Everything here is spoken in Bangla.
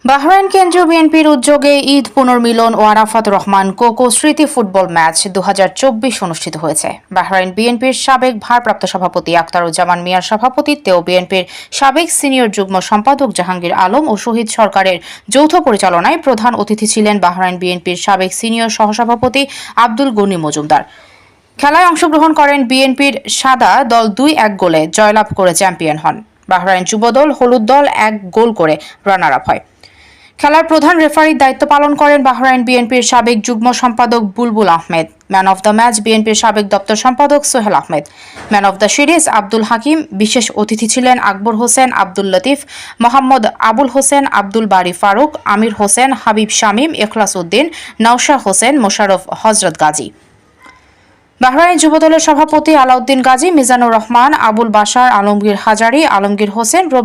বাহরাইন কেন্দ্রীয় বিএনপির উদ্যোগে ঈদ পুনর্মিলন ও আরাফাত রহমান কোকো স্মৃতি ফুটবল ম্যাচ 2024 অনুষ্ঠিত হয়েছে। বাহরাইন বিএনপির সাবেক ভারপ্রাপ্ত সভাপতি আখতারুজ্জামান মিয়ার সভাপতিত্বে ও বিএনপির সাবেক সিনিয়র যুগ্ম সম্পাদক জাহাঙ্গীর আলম ও শহীদ সরকারের যৌথ পরিচালনায় প্রধান অতিথি ছিলেন বাহরাইন বিএনপির সাবেক সিনিয়র সহসভাপতি আব্দুল গনি মজুমদার। খেলায় অংশগ্রহণ করেন বিএনপির সাদা দল 2-1 গোলে জয়লাভ করে চ্যাম্পিয়ন হন। বাহরাইন যুবদল হলুদ দল 1 গোল করে রানার আপ হয়। খেলার প্রধান রেফারির দায়িত্ব পালন করেন বাহরাইন বিএনপির সাবেক যুগ্ম সম্পাদক Bulbul Ahmed. Man of the match বিএনপির সাবেক দপ্তর সম্পাদক Sohel Ahmed. Man of the series Abdul Hakim. বিশেষ অতিথি ছিলেন আকবর হোসেন, আব্দুল লতিফ, মোহাম্মদ আবুল হোসেন, আব্দুল বারি ফারুক, আমির হোসেন, হাবিব শামীম, ইখলাস উদ্দিন, নওশাদ হোসেন, মোশাররফ, হযরত গাজী। বাহরাইন যুবদলের সভাপতি আলাউদ্দিন গাজী, মিজানুর রহমান, আবুল বাশার, আলমগীর হাজারী, আলমগীর হোসেন